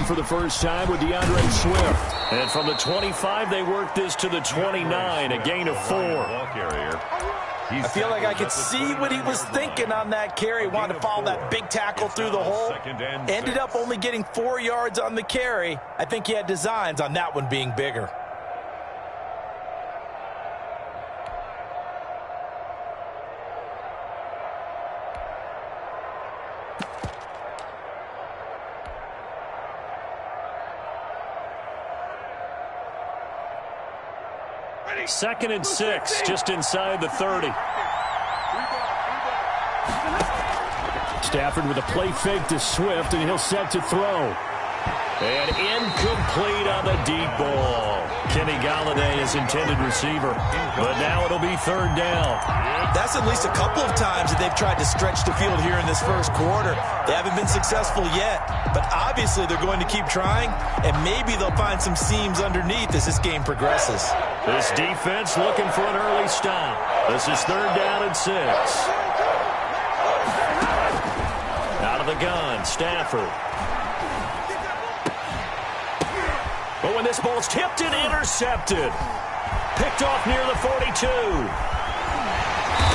for the first time with DeAndre Swift. And from the 25, they work this to the 29, a gain of 4. I feel like I could see what he was thinking on that carry. Wanted to follow that big tackle through the hole. Ended up only getting 4 yards on the carry. I think he had designs on that one being bigger. Second and 6, just inside the 30. Stafford with a play fake to Swift, and he'll set to throw. And incomplete on the deep ball. Kenny Galladay is intended receiver, but now it'll be third down. That's at least a couple of times that they've tried to stretch the field here in this first quarter. They haven't been successful yet, but obviously they're going to keep trying, and maybe they'll find some seams underneath as this game progresses. This defense looking for an early stop. This is third down and 6. Out of the gun, Stafford. But when this ball's tipped and intercepted. Picked off near the 42.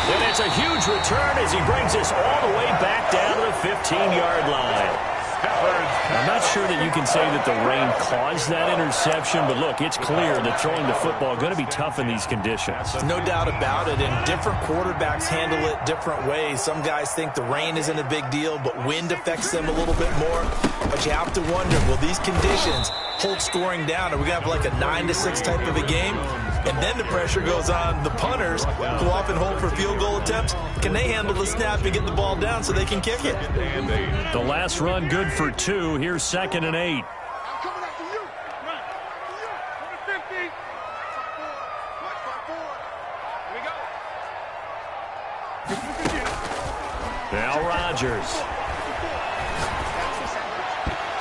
And it's a huge return as he brings this all the way back down to the 15-yard line. I'm not sure that you can say that the rain caused that interception, but look, it's clear that throwing the football is going to be tough in these conditions. No doubt about it, and different quarterbacks handle it different ways. Some guys think the rain isn't a big deal, but wind affects them a little bit more. But you have to wonder, will these conditions hold scoring down? Are we going to have like a 9-6 type of a game? And then the pressure goes on the punters, who often hold for field goal attempts. Can they handle the snap and get the ball down so they can kick it? The last run good for 2. Here's second and 8. Now Rodgers.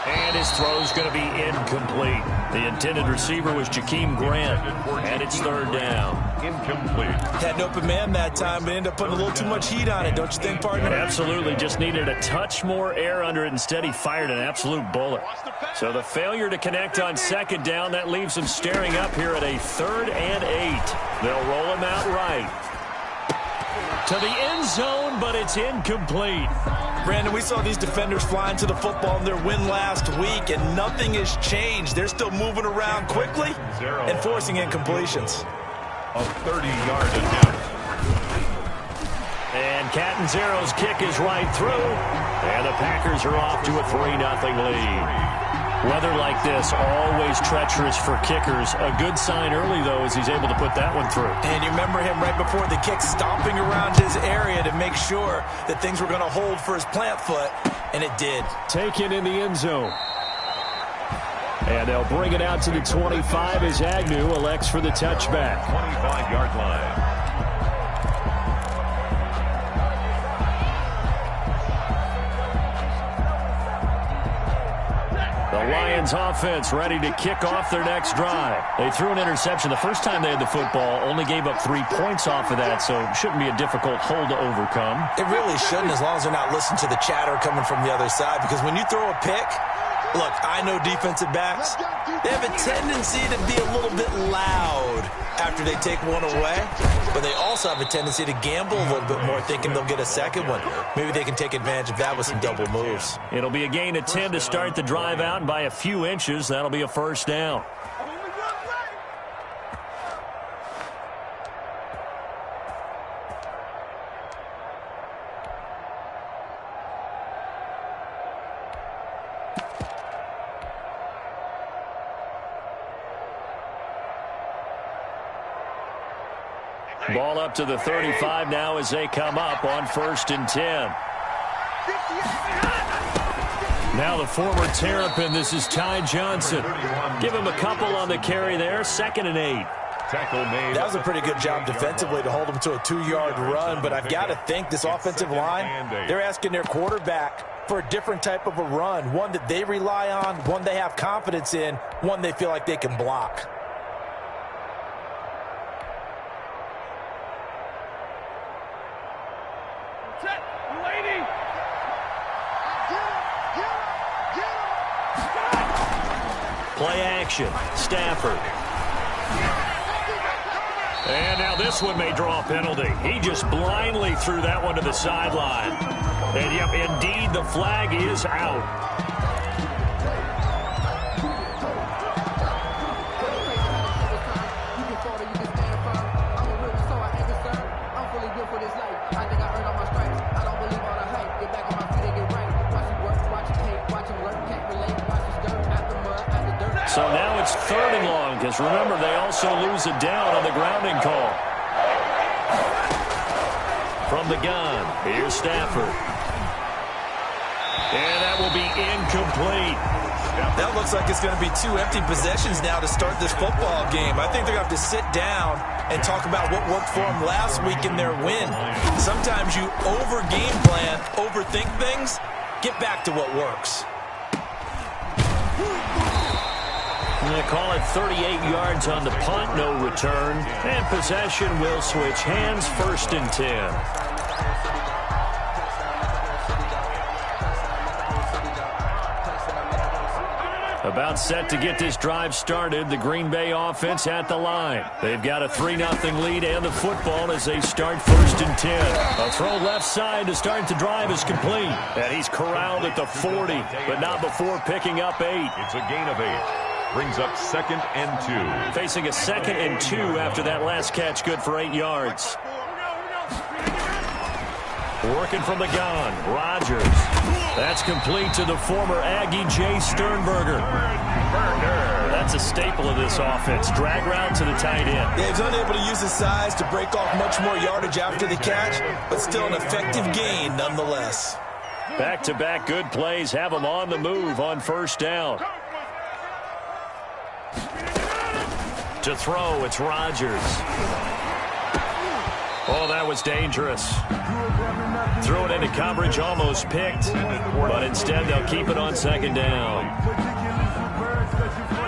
And his throw's going to be incomplete. The intended receiver was Jakeem Grant. And it's third down. Incomplete. Had an open man that time, but ended up putting a little too much heat on it, don't you think, partner? Absolutely. Just needed a touch more air under it. Instead, he fired an absolute bullet. So the failure to connect on second down, that leaves him staring up here at a third and 8. They'll roll him out right. To the end zone, but it's incomplete. Brandon, we saw these defenders flying to the football in their win last week, and nothing has changed. They're still moving around quickly and forcing incompletions. A 30-yard attempt. And Catanzero's kick is right through, and the Packers are off to a 3-0 lead. Weather like this, always treacherous for kickers. A good sign early, though, as he's able to put that one through. And you remember him right before the kick stomping around his area to make sure that things were going to hold for his plant foot, and it did. Taken in the end zone. And they'll bring it out to the 25 as Agnew elects for the touchback. 25-yard line. The Lions offense ready to kick off their next drive. They threw an interception the first time they had the football, only gave up 3 points off of that, so it shouldn't be a difficult hole to overcome. It really shouldn't, as long as they're not listening to the chatter coming from the other side, because when you throw a pick, look, I know defensive backs, they have a tendency to be a little bit loud after they take one away, but they also have a tendency to gamble a little bit more, thinking they'll get a second one. Maybe they can take advantage of that with some double moves. It'll be a gain of 10 to start the drive out, and by a few inches, that'll be a first down. Ball up to the 35 now as they come up on 1st and 10. Now the former Terrapin, this is Ty Johnson. Give him a couple on the carry there, 2nd and 8. That was a pretty good job defensively to hold him to a 2-yard run, but I've got to think this offensive line, they're asking their quarterback for a different type of a run, one that they rely on, one they have confidence in, one they feel like they can block. Play action. Stafford. And now this one may draw a penalty. He just blindly threw that one to the sideline. And, yep, indeed, the flag is out. So now it's 3rd and long, because remember, they also lose a down on the grounding call. From the gun, here's Stafford. And that will be incomplete. That looks like it's going to be 2 empty possessions now to start this football game. I think they're going to have to sit down and talk about what worked for them last week in their win. Sometimes you over-game plan, overthink things, get back to what works. They call it 38 yards on the punt, no return. And possession will switch hands, 1st and 10. About set to get this drive started. The Green Bay offense at the line. They've got a 3-0 lead and the football as they start 1st and 10. A throw left side to start the drive is complete. And he's corralled at the 40, but not before picking up 8. It's a gain of 8. Brings up 2nd and 2. Facing a 2nd and 2 after that last catch, good for 8 yards. Working from the gun, Rodgers. That's complete to the former Aggie Jay Sternberger. That's a staple of this offense. Drag route to the tight end. Yeah, he's unable to use his size to break off much more yardage after the catch, but still an effective gain nonetheless. Back-to-back good plays have him on the move on 1st down. To throw, it's Rodgers. Oh, that was dangerous. Threw it into coverage, almost picked, but instead they'll keep it on 2nd down.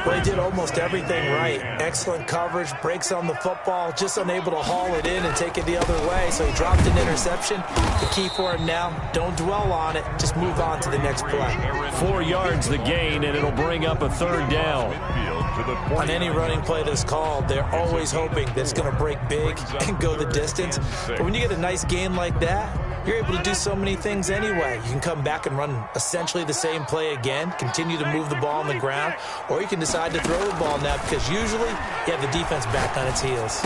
Well, he did almost everything right. Excellent coverage, breaks on the football, just unable to haul it in and take it the other way, so he dropped an interception. The key for him now, don't dwell on it, just move on to the next play. 4 yards the gain, and it'll bring up a 3rd down. On any running play that's called, they're always hoping that it's going to break big and go the distance. But when you get a nice gain like that, you're able to do so many things anyway. You can come back and run essentially the same play again, continue to move the ball on the ground, or you can decide to throw the ball now because usually you have the defense back on its heels.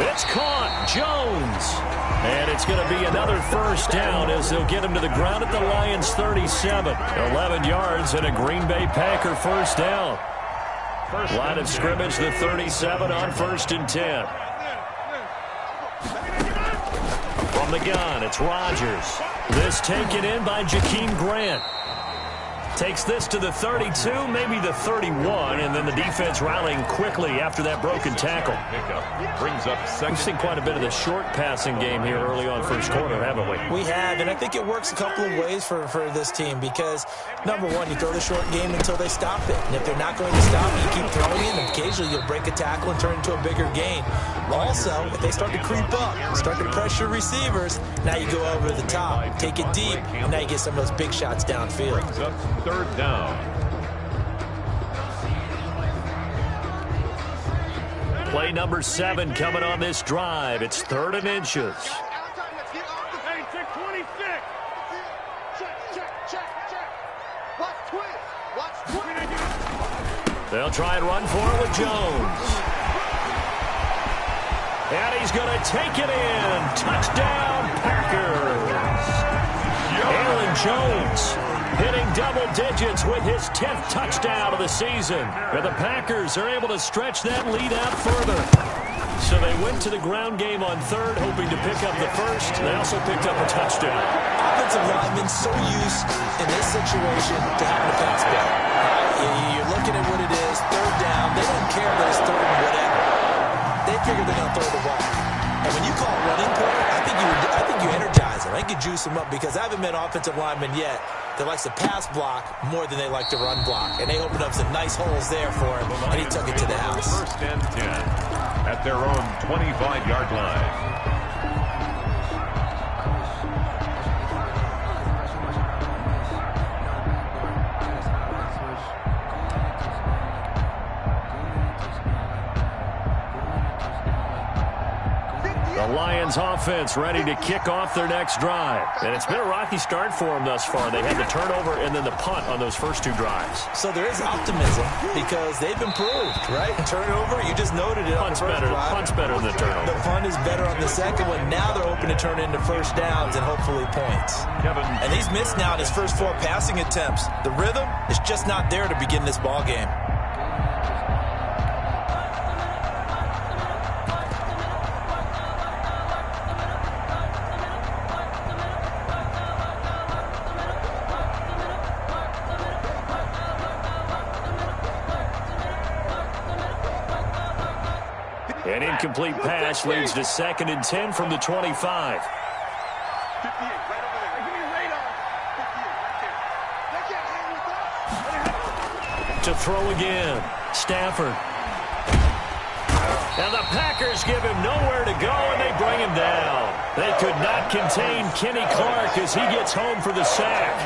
It's caught. Jones. And it's going to be another 1st down as they'll get him to the ground at the Lions' 37. 11 yards and a Green Bay Packer 1st down. Line of scrimmage, the 37 on 1st and 10. From the gun, it's Rodgers. This taken in by Jakeem Grant. Takes this to the 32, maybe the 31, and then the defense rallying quickly after that broken tackle. Brings up 2nd. We've seen quite a bit of the short passing game here early on 1st quarter, haven't we? We have, and I think it works a couple of ways for this team because, number one, you throw the short game until they stop it. And if they're not going to stop it, you keep throwing it, and occasionally you'll break a tackle and turn it into a bigger gain. Also, if they start to creep up, start to pressure receivers, now you go over the top, take it deep, and now you get some of those big shots downfield. Brings up 3rd down. Play number 7 coming on this drive. It's 3rd and inches. Hey, check 26. Check. Watch twist. They'll try and run for it with Jones. And he's going to take it in. Touchdown, Packers. Aaron Jones hitting double digits with his 10th touchdown of the season. And the Packers are able to stretch that lead out further. So they went to the ground game on 3rd, hoping to pick up the 1st. They also picked up a touchdown. Offensive linemen so used in this situation to having a pass play. You're looking at what it is, 3rd down. They don't care that it's 3rd and whatever. They figure they're going to throw the ball. And when you call it running play, I think you energize them. I think you juice them up because I haven't met offensive linemen yet that likes to pass block more than they like to run block. And they opened up some nice holes there for him, and he took it to the house. 1st and 10 at their own 25-yard line. The Lions offense ready to kick off their next drive. And it's been a rocky start for them thus far. They had the turnover and then the punt on those first two drives. So there is optimism because they've improved, right? Turnover, you just noted it. Punt's better than the turnover. The punt is better on the second one. Now they're hoping to turn it into first downs and hopefully points. And he's missed now in his first 4 passing attempts. The rhythm is just not there to begin this ball game. An incomplete pass leads to 2nd and 10 from the 25. 58, right over there. Give me radar. 58. They can't hang with us. To throw again. Stafford. And the Packers give him nowhere to go, and they bring him down. They could not contain Kenny Clark as he gets home for the sack.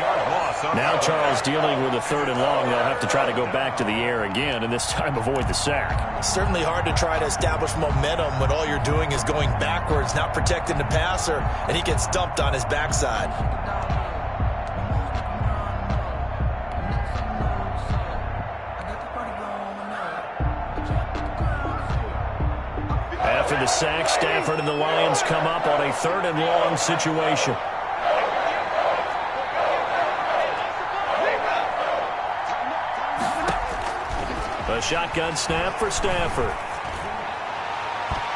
Now Charles dealing with a 3rd and long. They'll have to try to go back to the air again, and this time avoid the sack. Certainly hard to try to establish momentum when all you're doing is going backwards, not protecting the passer, and he gets dumped on his backside. After the sack, Stafford and the Lions come up on a 3rd and long situation. A shotgun snap for Stafford.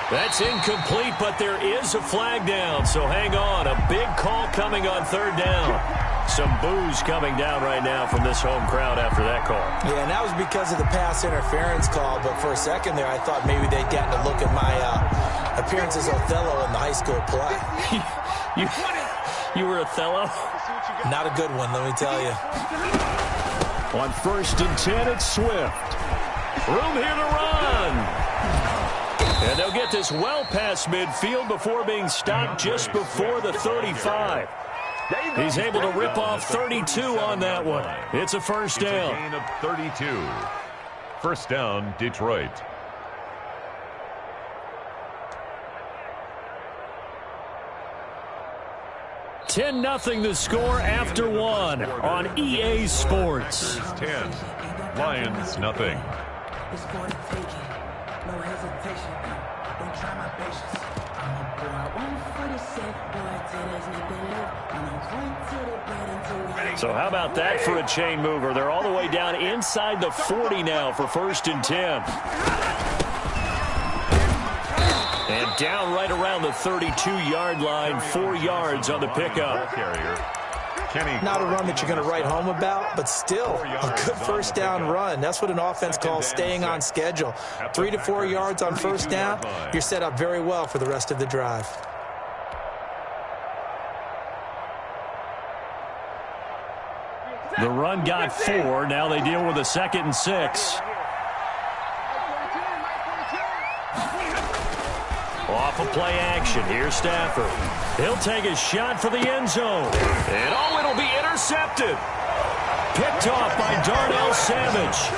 That's incomplete, but there is a flag down, so hang on. A big call coming on 3rd down. Some boos coming down right now from this home crowd after that call. Yeah, and that was because of the pass interference call, but for a second there I thought maybe they'd gotten a look at my appearance as Othello in the high school play. You were Othello? Not a good one, let me tell you. On 1st and 10, it's Swift. Room here to run. And they'll get this well past midfield before being stopped just before the 35. He's able to rip off 32 on that one. It's a first down. Gain of 32. First down, Detroit. $10-0 the score after 1 on EA Sports. 10. Lions, nothing. It's for the taking, no hesitation. Don't try my patience. I'm a boy, 147, boy, till there's nothing left. I'm going to the bed until we... So how about that for a chain mover? They're all the way down inside the 40 now for 1st and 10. And down right around the 32-yard line, 4 yards on the pickup. Not a run that you're going to write home about, but still a good first down run. That's what an offense calls staying on schedule. 3 to 4 yards on first down, you're set up very well for the rest of the drive. The run got 4. Now they deal with a 2nd and 6. Off of play action. Here's Stafford. He'll take a shot for the end zone. And it'll be intercepted. Picked off by Darnell Savage.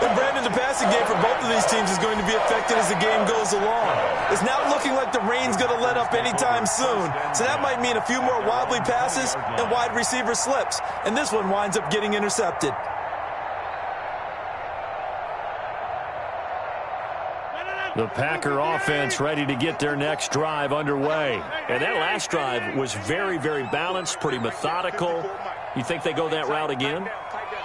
And Brandon, the passing game for both of these teams is going to be affected as the game goes along. It's now looking like the rain's going to let up anytime soon. So that might mean a few more wobbly passes and wide receiver slips. And this one winds up getting intercepted. The Packer offense ready to get their next drive underway. And that last drive was very, very balanced, pretty methodical. You think they go that route again?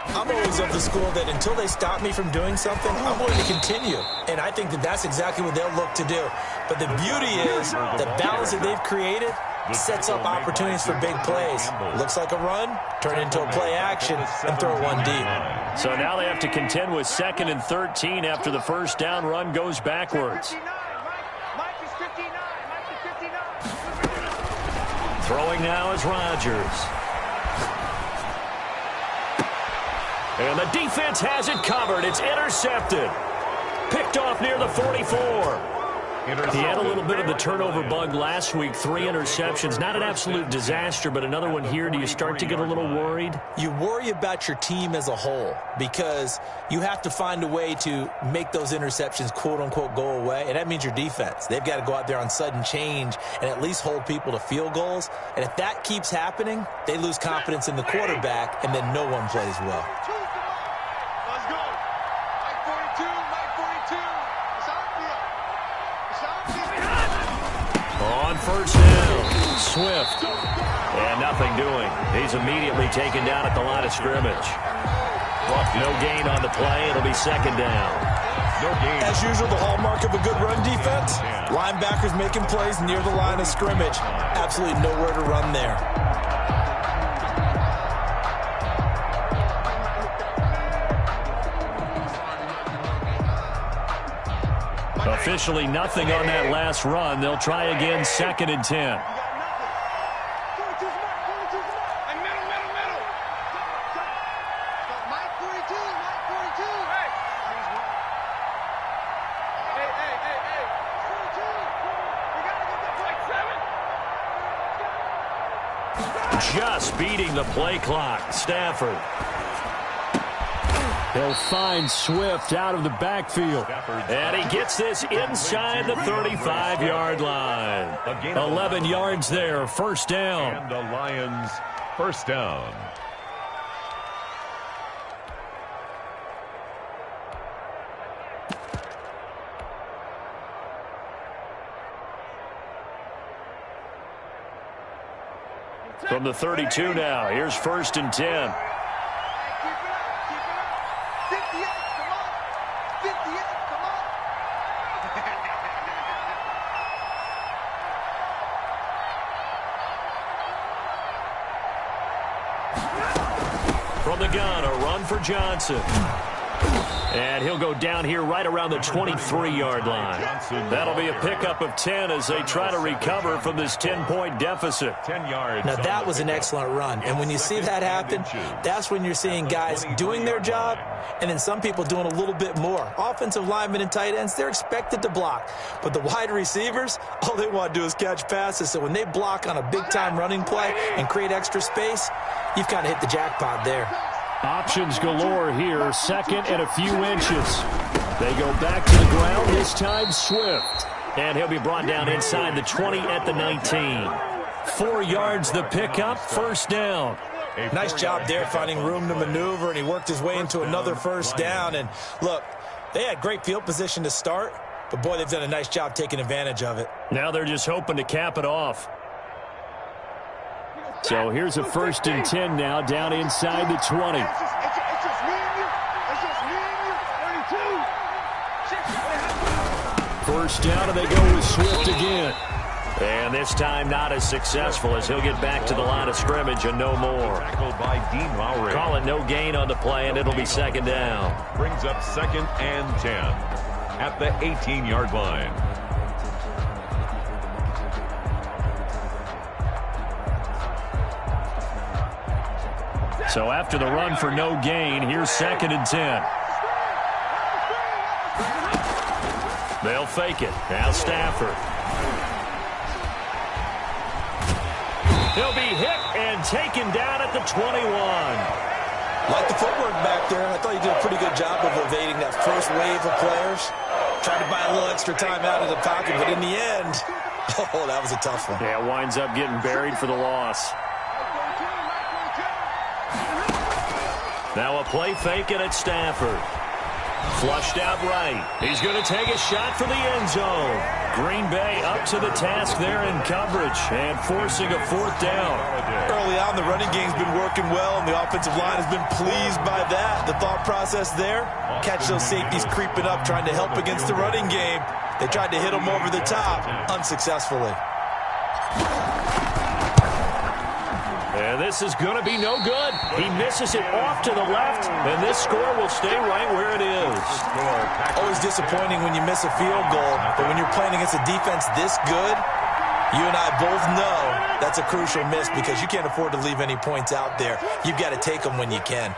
I'm always of the school that until they stop me from doing something, I'm going to continue. And I think that that's exactly what they'll look to do. But the beauty is the balance that they've created sets up opportunities for big plays. Looks like a run, turn it into a play action, and throw one deep. So now they have to contend with 2nd and 13 after the first down run goes backwards. Mike is 59. Mike is 59. Throwing now is Rodgers. And the defense has it covered. It's intercepted. Picked off near the 44. He had a little bit of the turnover bug last week, 3 interceptions. Not an absolute disaster, but another one here. Do you start to get a little worried? You worry about your team as a whole because you have to find a way to make those interceptions, quote-unquote, go away, and that means your defense. They've got to go out there on sudden change and at least hold people to field goals, and if that keeps happening, they lose confidence in the quarterback, and then no one plays well. Let's go. Mike 42, Mike 42. On first down, Swift. And nothing doing. He's immediately taken down at the line of scrimmage. No gain on the play. It'll be second down. No gain. As usual, the hallmark of a good run defense, linebackers making plays near the line of scrimmage. Absolutely nowhere to run there. Officially nothing on that last run. They'll try again, 2nd and 10. Just beating the play clock. Stafford. He'll find Swift out of the backfield. And he gets this inside the 35-yard line. 11 yards there, first down. And the Lions, first down. From the 32 now, here's 1st and 10. From the gun, a run for Johnson. And he'll go down here right around the 23-yard line. That'll be a pickup of 10 as they try to recover from this 10-point deficit. 10 yards. Now, that was an excellent run. And when you see that happen, that's when you're seeing guys doing their job and then some people doing a little bit more. Offensive linemen and tight ends, they're expected to block. But the wide receivers, all they want to do is catch passes. So when they block on a big-time running play and create extra space, you've kind of hit the jackpot there. Options galore here, 2nd and a few inches. They go back to the ground, this time Swift. And he'll be brought down inside the 20 at the 19. 4 yards the pickup, first down. Nice job there finding room to maneuver, and he worked his way into another first down. And look, they had great field position to start, but boy, they've done a nice job taking advantage of it. Now they're just hoping to cap it off. So here's a 1st and 10 now, down inside the 20. It's just me and you. It's just me and you. 32. First down, and they go with Swift again. And this time not as successful as he'll get back to the line of scrimmage and no more. Tackled by Dean Lowry. Call it no gain on the play, and it'll be second down. Brings up 2nd and 10 at the 18-yard line. So after the run for no gain, here's 2nd and 10. They'll fake it. Now Stafford. He'll be hit and taken down at the 21. Like the footwork back there, I thought he did a pretty good job of evading that first wave of players. Tried to buy a little extra time out of the pocket, but in the end, oh, that was a tough one. Yeah, winds up getting buried for the loss. Now a play fake it at Stafford. Flushed out right. He's going to take a shot for the end zone. Green Bay up to the task there in coverage and forcing a 4th down. Early on, the running game's been working well, and the offensive line has been pleased by that. The thought process there, catch those safeties creeping up, trying to help against the running game. They tried to hit them over the top, unsuccessfully. And this is going to be no good. He misses it off to the left, and this score will stay right where it is. Always disappointing when you miss a field goal, but when you're playing against a defense this good, you and I both know that's a crucial miss because you can't afford to leave any points out there. You've got to take them when you can.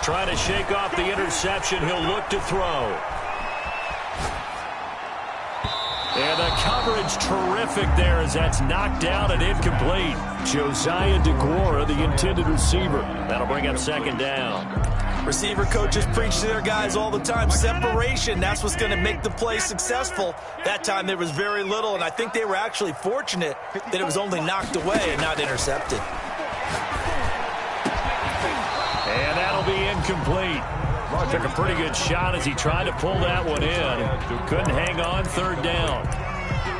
Trying to shake off the interception. He'll look to throw. And the coverage terrific there as that's knocked down and incomplete. Josiah DeGuara, the intended receiver. That'll bring up second down. Receiver coaches preach to their guys all the time. Separation, that's what's going to make the play successful. That time there was very little, and I think they were actually fortunate that it was only knocked away and not intercepted. And that'll be incomplete. Took a pretty good shot as he tried to pull that one in. Couldn't hang on, third down.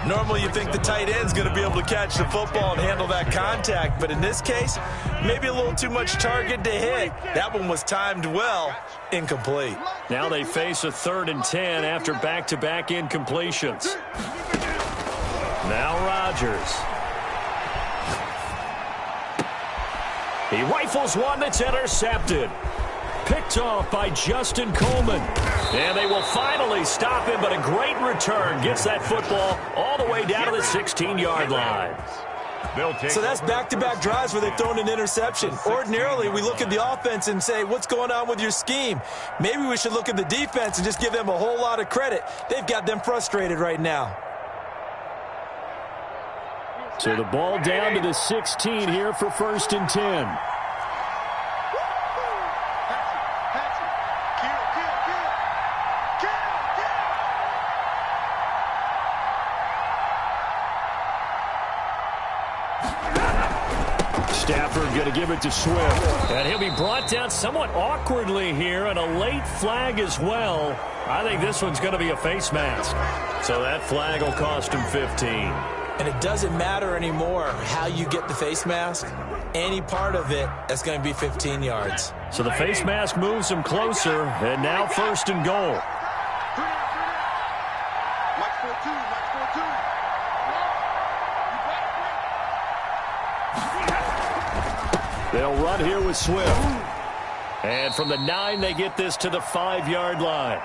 Normally you think the tight end's going to be able to catch the football and handle that contact, but in this case, maybe a little too much target to hit. That one was timed well, incomplete. Now they face a 3rd and 10 after back-to-back incompletions. Now Rodgers. He rifles one that's intercepted. Picked off by Justin Coleman. And they will finally stop him, but a great return gets that football all the way down to the 16-yard line. So that's back-to-back drives where they've thrown an interception. Ordinarily, we look at the offense and say, what's going on with your scheme? Maybe we should look at the defense and just give them a whole lot of credit. They've got them frustrated right now. So the ball down to the 16 here for 1st and 10. Stafford going to give it to Swift. And he'll be brought down somewhat awkwardly here, and a late flag as well. I think this one's going to be a face mask. So that flag will cost him 15. And it doesn't matter anymore how you get the face mask. Any part of it, that's going to be 15 yards. So the face mask moves him closer, and now 1st and goal. They'll run here with Swift. And from the 9, they get this to the 5-yard line.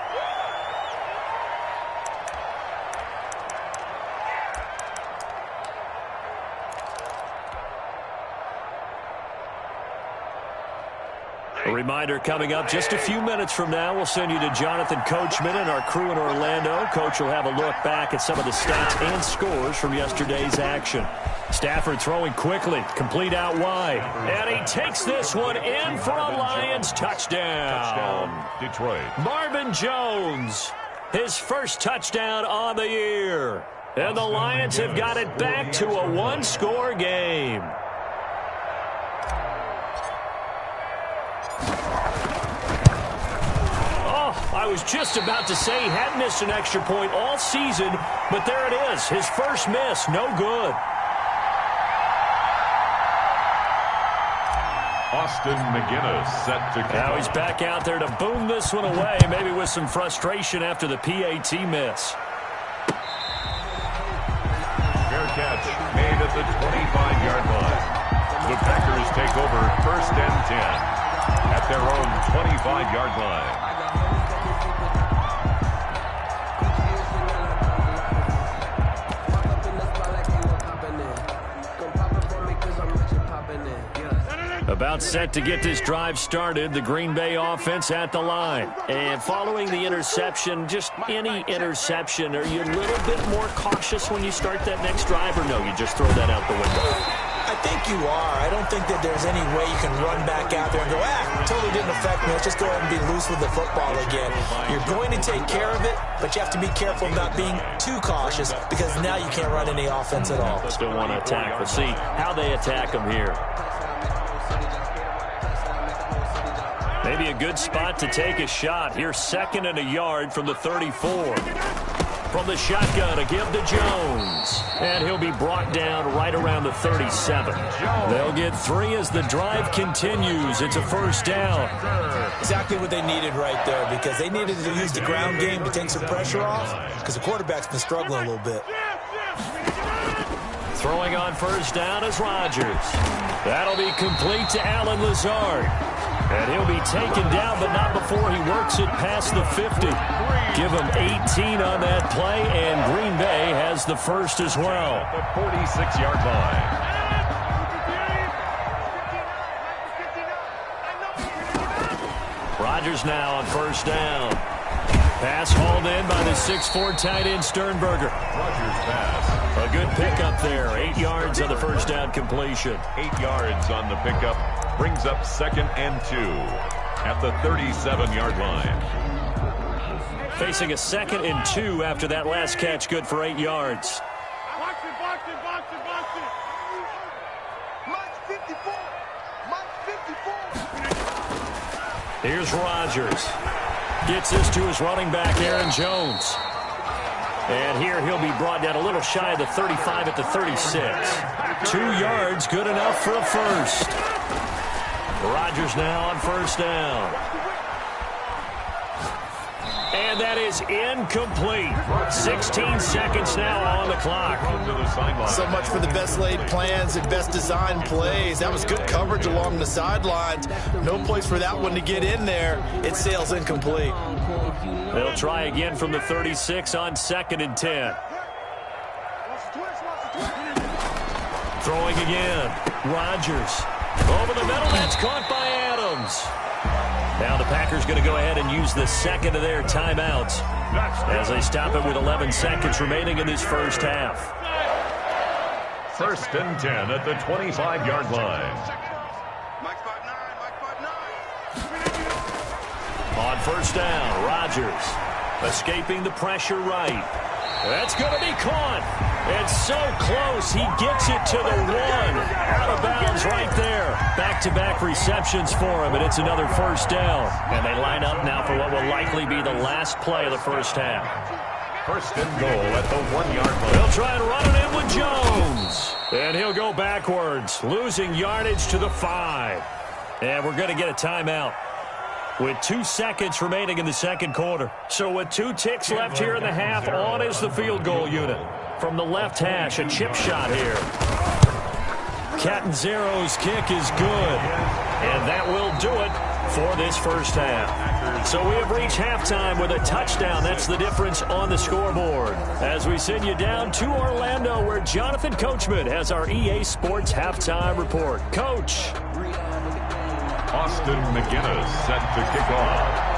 A reminder coming up just a few minutes from now, we'll send you to Jonathan Coachman and our crew in Orlando. Coach will have a look back at some of the stats and scores from yesterday's action. Stafford throwing quickly, complete out wide. And he takes this one in for a Lions touchdown. Detroit. Marvin Jones, his first touchdown on the year. And the Lions have got it back to a one-score game. I was just about to say he hadn't missed an extra point all season, but there it is. His first miss, no good. Austin McGinnis set to kick. Now he's back out there to boom this one away, maybe with some frustration after the PAT miss. Fair catch made at the 25-yard line. The Packers take over 1st and 10 at their own 25-yard line. About set to get this drive started, the Green Bay offense at the line. And following the interception, just any interception, are you a little bit more cautious when you start that next drive, or no, you just throw that out the window? I think you are. I don't think that there's any way you can run back out there and go, totally didn't affect me. Let's just go ahead and be loose with the football again. You're going to take care of it, but you have to be careful about being too cautious because now you can't run any offense at all. Still want to attack. We'll see how they attack them here. Maybe a good spot to take a shot. Here's 2nd and a yard from the 34. From the shotgun, a give to Jones. And he'll be brought down right around the 37. They'll get 3 as the drive continues. It's a 1st down. Exactly what they needed right there, because they needed to use the ground game to take some pressure off, because the quarterback's been struggling a little bit. Throwing on 1st down is Rodgers. That'll be complete to Allen Lazard. And he'll be taken down, but not before he works it past the 50. Give him 18 on that play, and Green Bay has the 1st as well. The 46-yard line. Rodgers now on 1st down. Pass hauled in by the 6'4" tight end Sternberger. Rodgers pass. A good pickup there. 8 yards on the first down completion. 8 yards on the pickup. Brings up 2nd and 2 at the 37-yard line. Facing a 2nd and 2 after that last catch, good for 8 yards. Box it. Mike's 54. Here's Rodgers. Gets this to his running back, Aaron Jones. And here he'll be brought down a little shy of the 35 at the 36. 2 yards, good enough for a first. Rodgers now on first down. And that is incomplete. 16 seconds now on the clock. So much for the best laid plans and best designed plays. That was good coverage along the sidelines. No place for that one to get in there. It sails incomplete. They'll try again from the 36 on 2nd and 10. Throwing again. Rodgers. Over the middle. That's caught by Adams. Now the Packers going to go ahead and use the second of their timeouts as they stop it with 11 seconds remaining in this first half. 1st and 10 at the 25-yard line. On first down, Rodgers escaping the pressure right. That's going to be caught. It's so close. He gets it to the 1. Out of bounds right there. Back-to-back receptions for him, and it's another first down. And they line up now for what will likely be the last play of the first half. 1st and goal at the 1-yard line. They'll try and run it in with Jones. And he'll go backwards, losing yardage to the 5. And we're going to get a timeout with 2 seconds remaining in the second quarter. So with 2 ticks left here in the half, on is the field goal unit. From the left hash, a chip shot here. Catanzaro's kick is good. And that will do it for this first half. So we have reached halftime with a touchdown. That's the difference on the scoreboard. As we send you down to Orlando, where Jonathan Coachman has our EA Sports halftime report. Coach. Austin McGinnis set to kick off.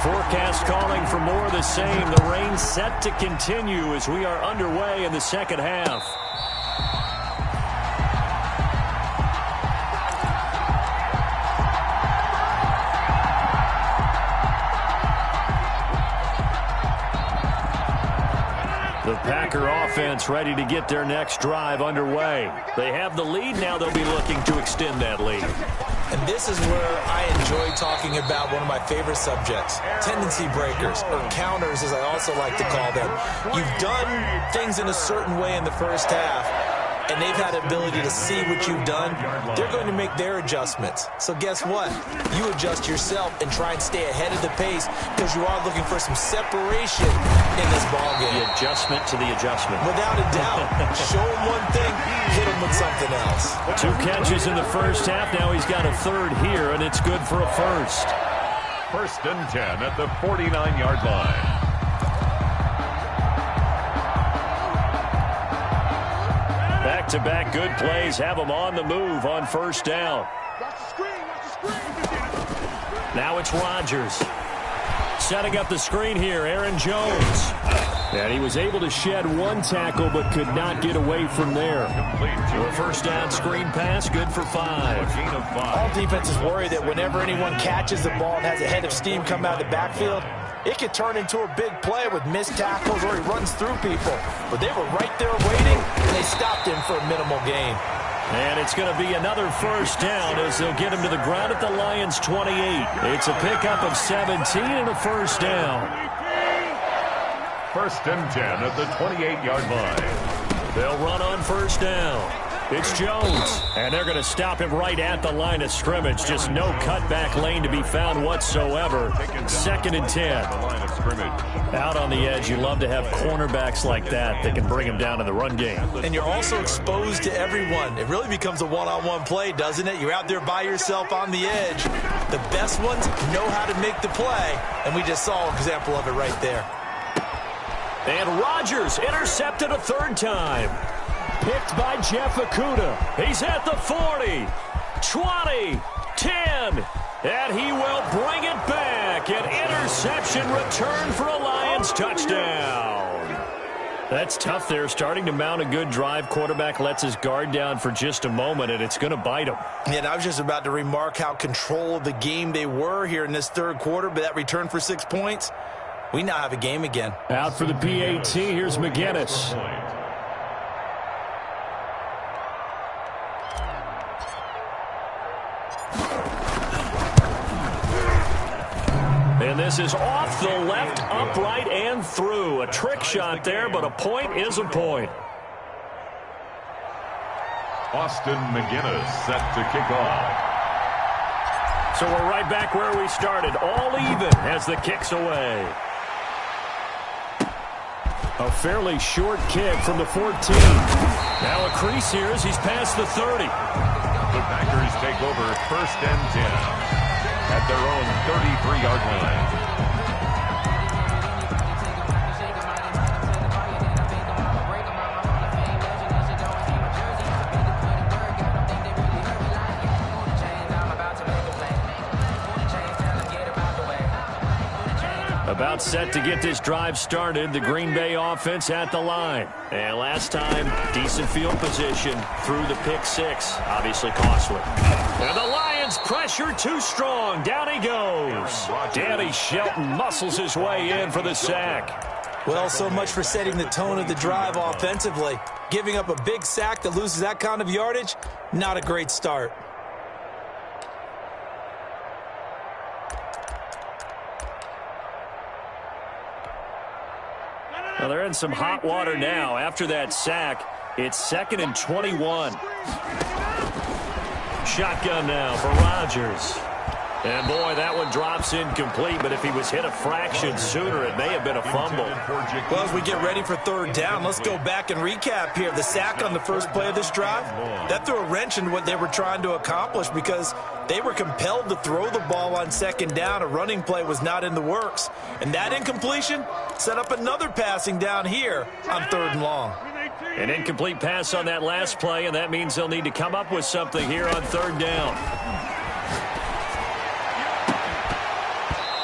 Forecast calling for more of the same. The rain set to continue as we are underway in the second half. The Packer offense ready to get their next drive underway. They have the lead now. They'll be looking to extend that lead. And this is where I enjoy talking about one of my favorite subjects, tendency breakers, or counters as I also like to call them. You've done things in a certain way in the first half, and they've had the ability to see what you've done. They're going to make their adjustments. So guess what? You adjust yourself and try and stay ahead of the pace because you are looking for some separation in this ballgame. The adjustment to the adjustment. Without a doubt. Show him one thing, hit him with something else. 2 catches in the first half. Now he's got a third here, and it's good for a first. 1st and 10 at the 49-yard line. Back-to-back good plays have them on the move on first down. Now it's Rodgers. Setting up the screen here, Aaron Jones. And he was able to shed 1 tackle but could not get away from there. A first down screen pass, good for 5. Gain of 5. All defenses worry that whenever anyone catches the ball and has a head of steam come out of the backfield, it could turn into a big play with missed tackles or he runs through people. But they were right there waiting, and they stopped him for a minimal gain. And it's going to be another first down as they'll get him to the ground at the Lions' 28. It's a pickup of 17 and a first down. 1st and 10 at the 28-yard line. They'll run on first down. It's Jones, and they're going to stop him right at the line of scrimmage. Just no cutback lane to be found whatsoever. 2nd and 10. The line of scrimmage. Out on the edge, you love to have cornerbacks like that that can bring him down in the run game. And you're also exposed to everyone. It really becomes a one-on-one play, doesn't it? You're out there by yourself on the edge. The best ones know how to make the play, and we just saw an example of it right there. And Rodgers intercepted a 3rd time. Picked by Jeff Okudah. He's at the 40, 20, 10. And he will bring it back. An interception return for a Lions touchdown. That's tough there. Starting to mount a good drive. Quarterback lets his guard down for just a moment, and it's going to bite him. And I was just about to remark how control of the game they were here in this third quarter, but that return for 6 points, we now have a game again. Out for the PAT, here's McGinnis. And this is off the left, upright, and through. A trick shot there, but a point is a point. Austin McGinnis set to kick off. So we're right back where we started, all even as the kick's away. A fairly short kick from the 14. Now a crease here as he's past the 30. The Packers take over 1st and 10 at their own 33-yard line. About set to get this drive started, the Green Bay offense at the line. And last time, decent field position through the pick six. Obviously costly. And the Lions pressure too strong. Down he goes. Danny Shelton muscles his way in for the sack. Well, so much for setting the tone of the drive offensively. Giving up a big sack that loses that kind of yardage, not a great start. Well, they're in some hot water now. After that sack, it's 2nd and 21. Shotgun now for Rodgers. And, boy, that one drops incomplete, but if he was hit a fraction sooner, it may have been a fumble. Well, as we get ready for 3rd down, let's go back and recap here. The sack on the first play of this drive, that threw a wrench in what they were trying to accomplish because they were compelled to throw the ball on 2nd down. A running play was not in the works. And that incompletion set up another passing down here on 3rd and long. An incomplete pass on that last play, and that means they'll need to come up with something here on 3rd down.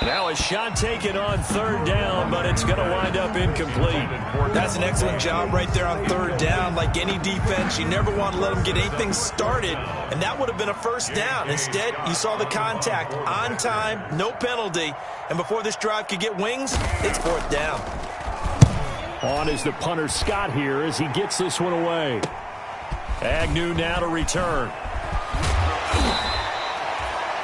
Now a shot taken on 3rd down, but it's going to wind up incomplete. That's an excellent job right there on 3rd down. Like any defense, you never want to let them get anything started, and that would have been a 1st down. Instead, you saw the contact on time, no penalty, and before this drive could get wings, it's 4th down. On is the punter Scott here as he gets this one away. Agnew now to return.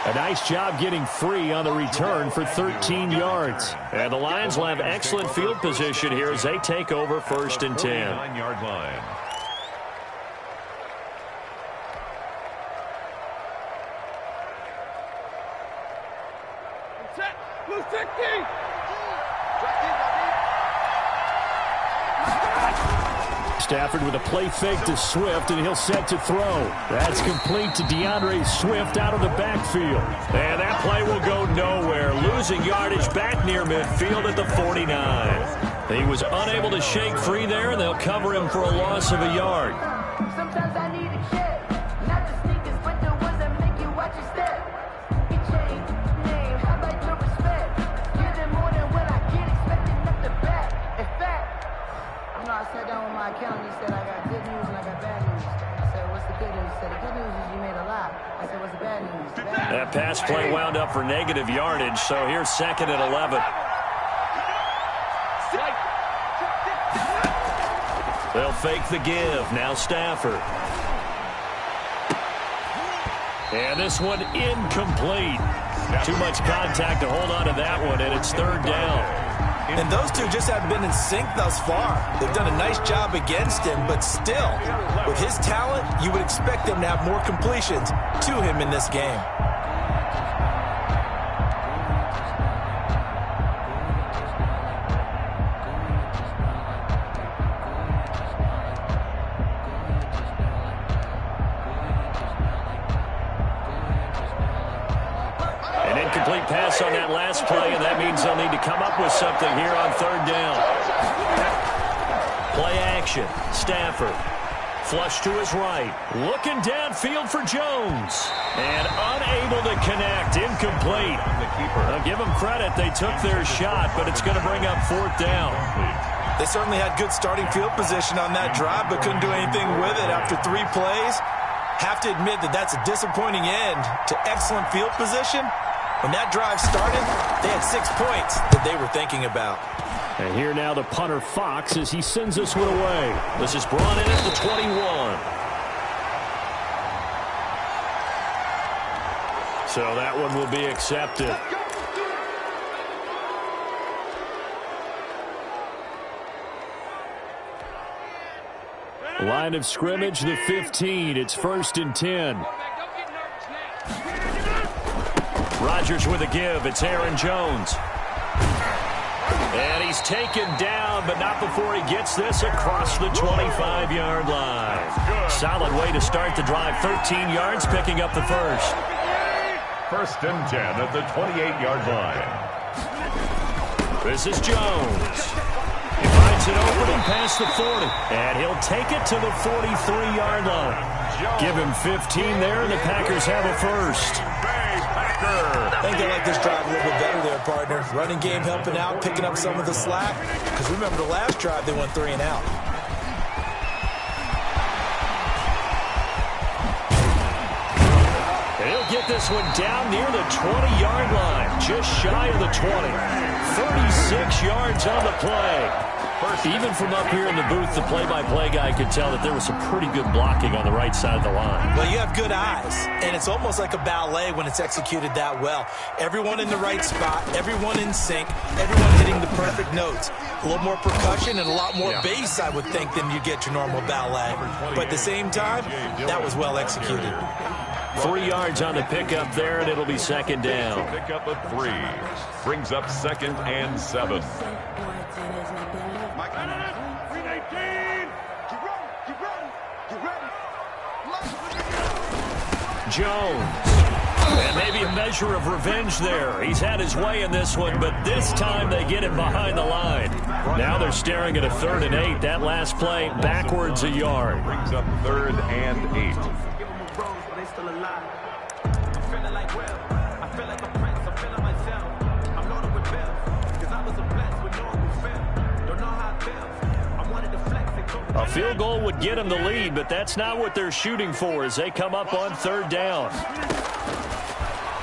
A nice job getting free on the return for 13 yards. And the Lions will have excellent field position here as they take over 1st and 10. 9-yard line. Set. Blue 60. Stafford with a play fake to Swift, and he'll set to throw. That's complete to DeAndre Swift out of the backfield. And that play will go nowhere. Losing yardage back near midfield at the 49. He was unable to shake free there, and they'll cover him for a loss of a yard. Sometimes I need a check, not the sneakers, but the ones that make you watch your step. You change name, how about your respect? Give them more than what I get, expecting up the back. In fact, you know, I sat down with my accountant, he said I got good news and I got bad news. I said, what's the good news? He said, the good news is you made a lot. I said, what's the bad news? The bad That pass play wound up for negative yardage, so here's 2nd and 11. They'll fake the give. Now Stafford. And this one incomplete. Too much contact to hold on to that one, and it's 3rd down. And those two just haven't been in sync thus far. They've done a nice job against him, but still, with his talent, you would expect them to have more completions to him in this game. Incomplete pass on that last play, and that means they'll need to come up with something here on 3rd down. Play action. Stafford. Flush to his right. Looking downfield for Jones. And unable to connect. Incomplete. I'll give them credit. They took their shot, but it's going to bring up 4th down. They certainly had good starting field position on that drive, but couldn't do anything with it after 3 plays. Have to admit that that's a disappointing end to excellent field position. When that drive started, they had 6 points that they were thinking about. And here now the punter Fox as he sends this one away. This is brought in at the 21. So that one will be accepted. Line of scrimmage, the 15. It's 1st and 10. Rodgers with a give. It's Aaron Jones. And he's taken down, but not before he gets this across the 25-yard line. Solid way to start the drive. 13 yards, picking up the first. 1st and 10 at the 28-yard line. This is Jones. He finds an opening past the 40. And he'll take it to the 43-yard line. Give him 15 there, and the Packers have a first. I think they like this drive a little bit better there, partner. Running game helping out, picking up some of the slack. Because remember the last drive, they went 3 and out. He'll get this one down near the 20-yard line, just shy of the 20. 36 yards on the play. Even from up here in the booth, the play-by-play guy could tell that there was some pretty good blocking on the right side of the line. Well, you have good eyes, and it's almost like a ballet when it's executed that well. Everyone in the right spot, everyone in sync, everyone hitting the perfect notes. A little more percussion and a lot more bass, I would think, than you get your normal ballet. But at the same time, that was well executed. 3 yards on the pickup there, and it'll be 2nd down. Pickup of 3. Brings up 2nd and 7. Jones. And maybe a measure of revenge there. He's had his way in this one, but this time they get him behind the line. Now they're staring at a 3rd and 8. That last play backwards a yard. Brings up 3rd and 8. A field goal would get them the lead, but that's not what they're shooting for as they come up on 3rd down.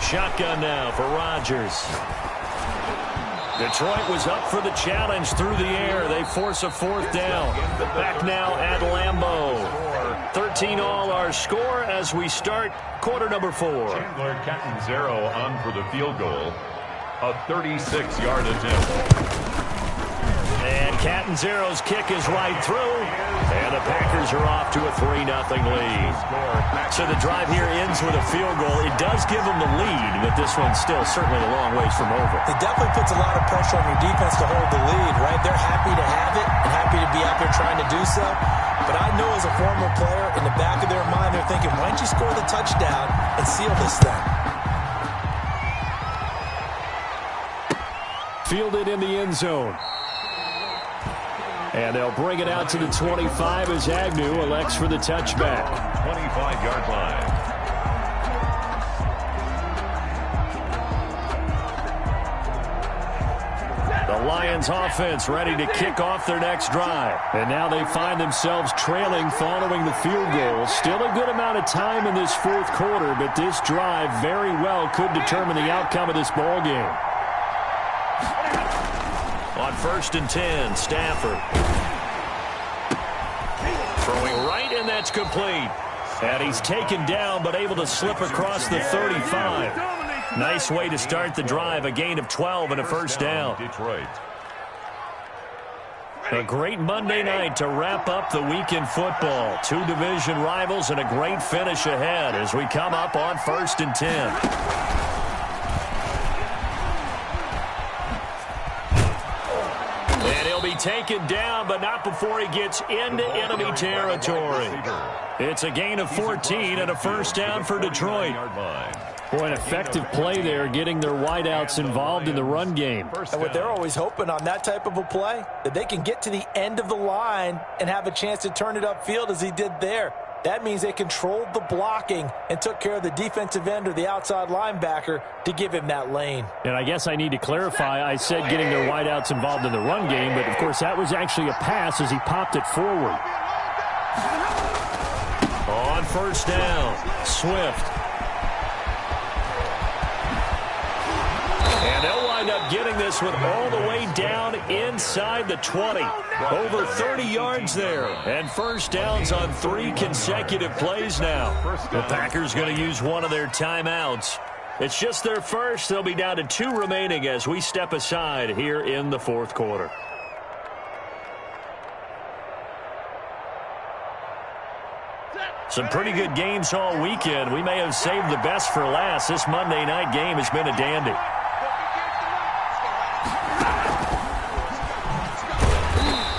Shotgun now for Rodgers. Detroit was up for the challenge through the air. They force a 4th down. Back now at Lambeau. 13 all our score as we start quarter number 4. Chandler Catanzaro on for the field goal. A 36-yard attempt. And Catanzaro's kick is right through. And the Packers are off to a 3-0 lead. So the drive here ends with a field goal. It does give them the lead, but this one's still certainly a long ways from over. It definitely puts a lot of pressure on your defense to hold the lead, right? They're happy to have it and happy to be out there trying to do so. But I know as a former player, in the back of their mind, they're thinking, why don't you score the touchdown and seal this thing? Fielded in the end zone. And they'll bring it out to the 25 as Agnew elects for the touchback. 25-yard line. The Lions offense ready to kick off their next drive. And now they find themselves trailing following the field goal. Still a good amount of time in this 4th quarter, but this drive very well could determine the outcome of this ball game. On 1st and 10, Stafford. Throwing right, and that's complete. And he's taken down, but able to slip across the 35. Nice way to start the drive, a gain of 12 and a 1st down. Detroit. A great Monday night to wrap up the week in football. 2 division rivals and a great finish ahead as we come up on 1st and 10. Be taken down, but not before he gets into enemy territory. It's a gain of 14 and a 1st down for Detroit. Boy, an effective play there, getting their wideouts involved in the run game. And what they're always hoping on that type of a play, that they can get to the end of the line and have a chance to turn it upfield as he did there. That means they controlled the blocking and took care of the defensive end or the outside linebacker to give him that lane. And I guess I need to clarify, I said getting their wideouts involved in the run game, but of course that was actually a pass as he popped it forward. On first down, Swift. And they'll wind up getting this one all the way down inside the 20. Over 30 yards there. And first downs on 3 consecutive plays now. The Packers going to use one of their timeouts. It's just their first. They'll be down to 2 remaining as we step aside here in the fourth quarter. Some pretty good games all weekend. We may have saved the best for last. This Monday night game has been a dandy.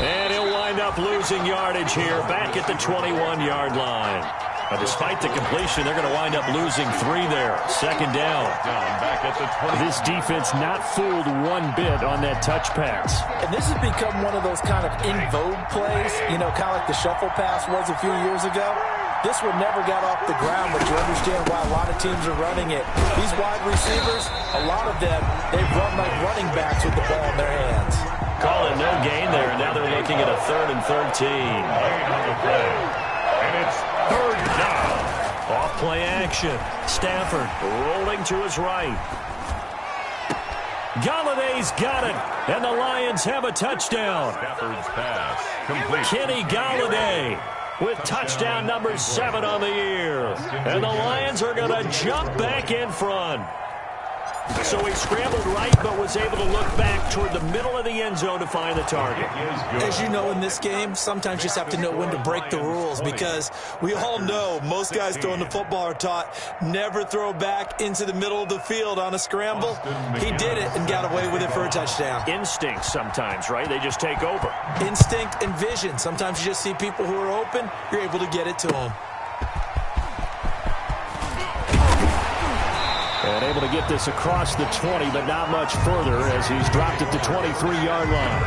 And he'll wind up losing yardage here back at the 21-yard line. But despite the completion, they're going to wind up losing 3 there. Second down. Back at the 20. This defense not fooled one bit on that touch pass. And this has become one of those kind of in vogue plays, you know, kind of like the shuffle pass was a few years ago. This one never got off the ground, but you understand why a lot of teams are running it. These wide receivers, a lot of them, they run like running backs with the ball in their hands. Call it no gain there, and now they're looking at a 3rd and 13. And it's 3rd down. Off play action. Stafford rolling to his right. Galladay's got it, and the Lions have a touchdown. Stafford's pass complete. Kenny Galladay with touchdown number 7 on the year. And the Lions are going to jump back in front. So he scrambled right, but was able to look back toward the middle of the end zone to find the target. As you know in this game, sometimes you just have to know when to break the rules, because we all know most guys throwing the football are taught never throw back into the middle of the field on a scramble. He did it and got away with it for a touchdown. Instinct sometimes, right? They just take over. Instinct and vision. Sometimes you just see people who are open, you're able to get it to them. And able to get this across the 20, but not much further as he's dropped at the 23-yard line.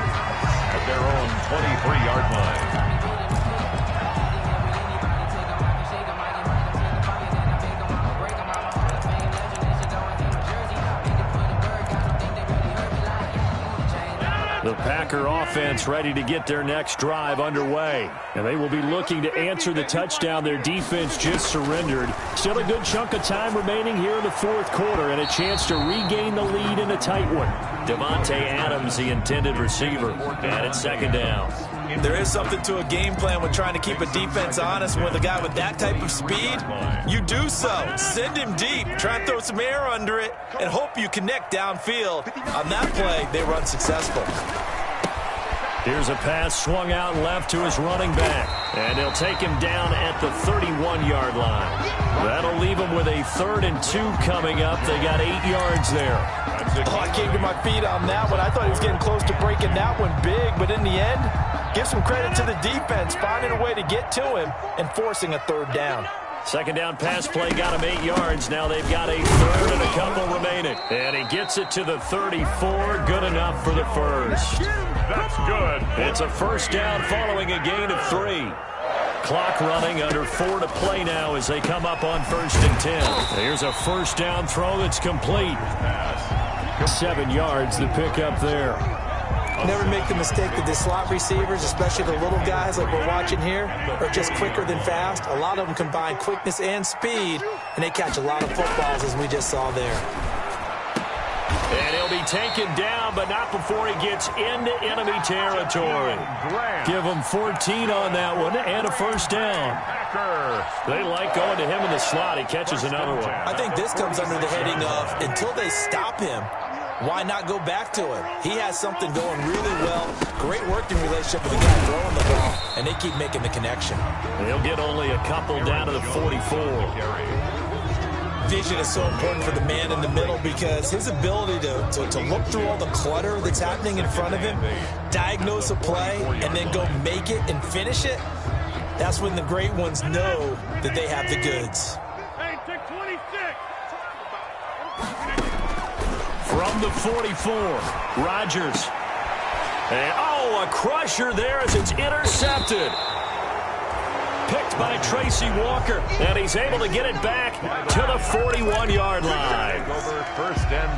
At their own 23-yard line. The Packer offense ready to get their next drive underway. And they will be looking to answer the touchdown their defense just surrendered. Still a good chunk of time remaining here in the fourth quarter and a chance to regain the lead in a tight one. Devontae Adams, the intended receiver, and it's second down. There is something to a game plan with trying to keep a defense honest. With a guy with that type of speed, you do so. Send him deep, try and throw some air under it, and hope you connect downfield. On that play, they run successful. Here's a pass swung out left to his running back. And he'll take him down at the 31-yard line. That'll leave him with a 3rd and 2 coming up. They got 8 yards there. Oh, I came to my feet on that one. I thought he was getting close to breaking that one big, but in the end, give some credit to the defense, finding a way to get to him and forcing a 3rd down. Second down pass play got him 8 yards. Now they've got a 3rd and a couple remaining. And he gets it to the 34. Good enough for the first. That's good. It's a first down following a gain of 3. Clock running, under 4 to play now as they come up on 1st and 10. Here's a first down throw that's complete. 7 yards the pickup there. Never make the mistake that the slot receivers, especially the little guys like we're watching here, are just quicker than fast. A lot of them combine quickness and speed, and they catch a lot of footballs, as we just saw there. And he'll be taken down, but not before he gets into enemy territory. Give him 14 on that one and a first down. They like going to him in the slot. He catches another one. I think this comes under the heading of, until they stop him, why not go back to him? He has something going really well. Great working relationship with the guy throwing the ball, and they keep making the connection. He'll get only a couple down to the 44. Vision is so important for the man in the middle, because his ability to look through all the clutter that's happening in front of him, diagnose a play, and then go make it and finish it, that's when the great ones know that they have the goods. Hey, take 26. From the 44, Rodgers. And, a crusher there as it's intercepted. Picked by Tracy Walker, and he's able to get it back to the 41-yard line.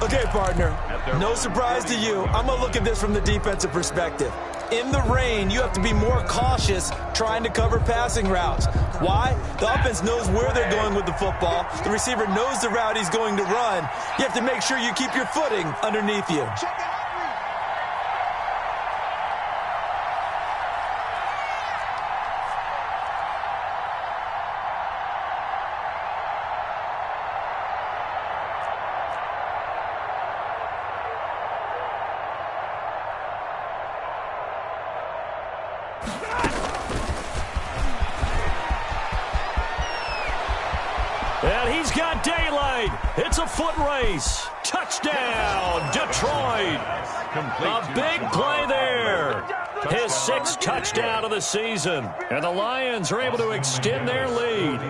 Okay, partner, no surprise to you. I'm going to look at this from the defensive perspective. In the rain, you have to be more cautious trying to cover passing routes. Why? The offense knows where they're going with the football. The receiver knows the route he's going to run. You have to make sure you keep your footing underneath you. And he's got daylight. It's a foot race. Touchdown, Detroit. A big play there. His 6th touchdown of the season. And the Lions are able to extend their lead.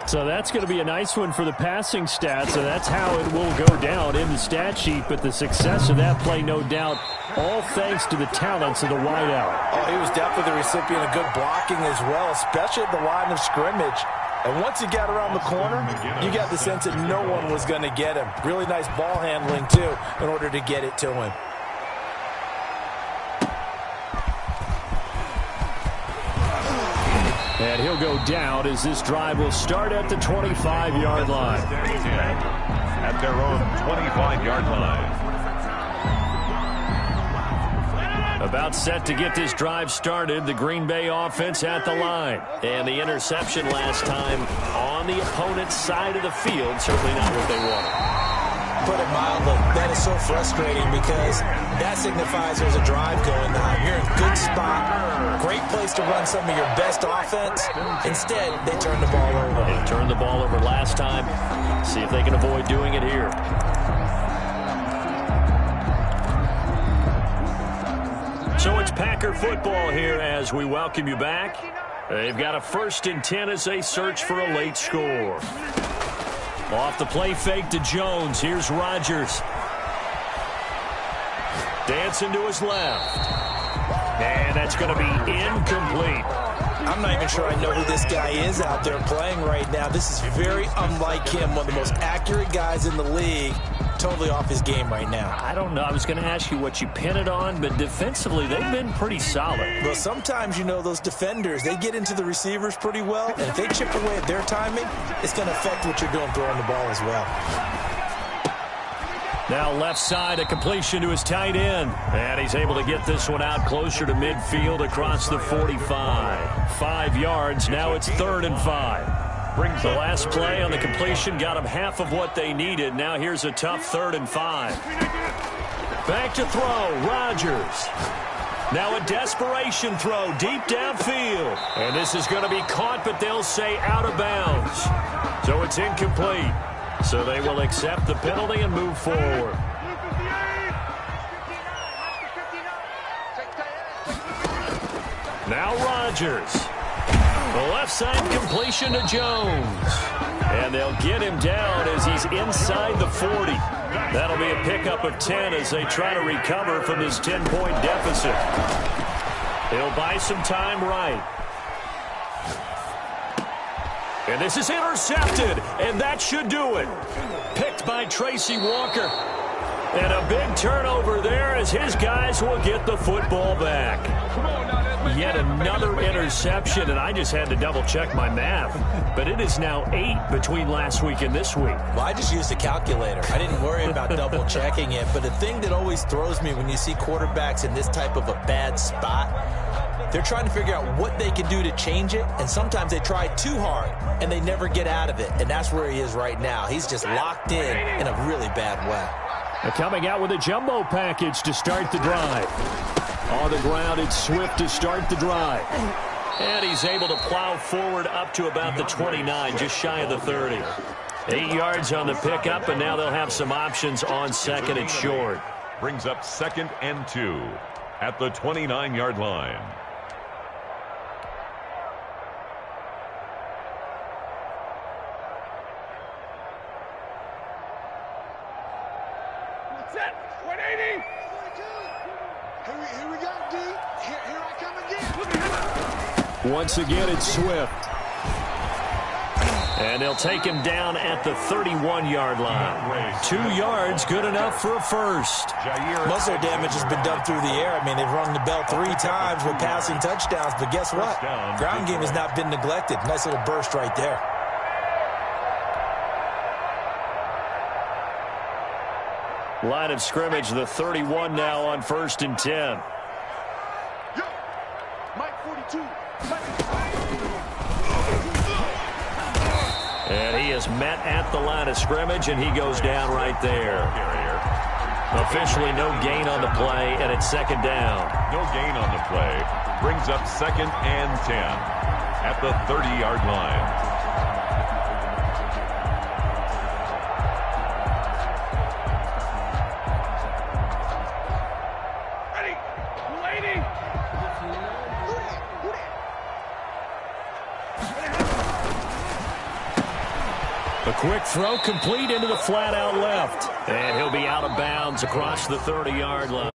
So that's going to be a nice one for the passing stats, and that's how it will go down in the stat sheet. But the success of that play, no doubt, all thanks to the talents of the wideout. Oh, he was definitely the recipient of good blocking as well, especially at the line of scrimmage. And once he got around the corner, you got the sense that no one was going to get him. Really nice ball handling, too, in order to get it to him. And he'll go down as this drive will start at the 25-yard line. At their own 25-yard line. About set to get this drive started, the Green Bay offense at the line. And the interception last time on the opponent's side of the field, certainly not what they wanted. Put it mildly, that is so frustrating because that signifies there's a drive going on. You're in a good spot, great place to run some of your best offense. Instead, they turn the ball over. They turned the ball over last time. See if they can avoid doing it here. So it's Packer football here as we welcome you back. They've got a 1st and 10 as they search for a late score. Off the play fake to Jones. Here's Rodgers. Dancing to his left. And that's going to be incomplete. I'm not even sure I know who this guy is out there playing right now. This is very unlike him, one of the most accurate guys in the league. Totally off his game right now. I don't know. I was going to ask you what you pin it on, but defensively, they've been pretty solid. Well, sometimes, those defenders, they get into the receivers pretty well, and if they chip away at their timing, it's going to affect what you're doing throwing the ball as well. Now left side, a completion to his tight end. And he's able to get this one out closer to midfield across the 45. 5 yards. Now it's 3rd and 5. The last play on the completion got them half of what they needed. Now here's a tough 3rd and 5. Back to throw, Rodgers. Now a desperation throw deep downfield. And this is going to be caught, but they'll say out of bounds. So it's incomplete. So they will accept the penalty and move forward. Now Rodgers. The left side completion to Jones. And they'll get him down as he's inside the 40. That'll be a pickup of 10 as they try to recover from this 10-point deficit. He'll buy some time right. And this is intercepted, and that should do it. Picked by Tracy Walker. And a big turnover there as his guys will get the football back. Yet another interception, and I just had to double-check my math. But it is now 8 between last week and this week. Well, I just used a calculator. I didn't worry about double-checking it. But the thing that always throws me when you see quarterbacks in this type of a bad spot, they're trying to figure out what they can do to change it, and sometimes they try too hard, and they never get out of it. And that's where he is right now. He's just locked in a really bad way. They're coming out with a jumbo package to start the drive. On the ground, it's Swift to start the drive. And he's able to plow forward up to about the 29, just shy of the 30. 8 yards on the pickup, and now they'll have some options on 2nd and short. Brings up 2nd and 2 at the 29-yard line. 180. Here we go, D. Here I come again. Once again, it's Swift. And they'll take him down at the 31-yard line. 2 yards, good enough for a first. Most of their damage has been done through the air. I mean, they've rung the bell 3 times with passing touchdowns, but guess what? Ground game has not been neglected. Nice little burst right there. Line of scrimmage, the 31 now on 1st and 10. Yo, Mike 42. And he is met at the line of scrimmage, and he goes down right there. Officially no gain on the play, and it's 2nd down. No gain on the play. Brings up 2nd and 10 at the 30-yard line. A quick throw complete into the flat out left. And he'll be out of bounds across the 30-yard line.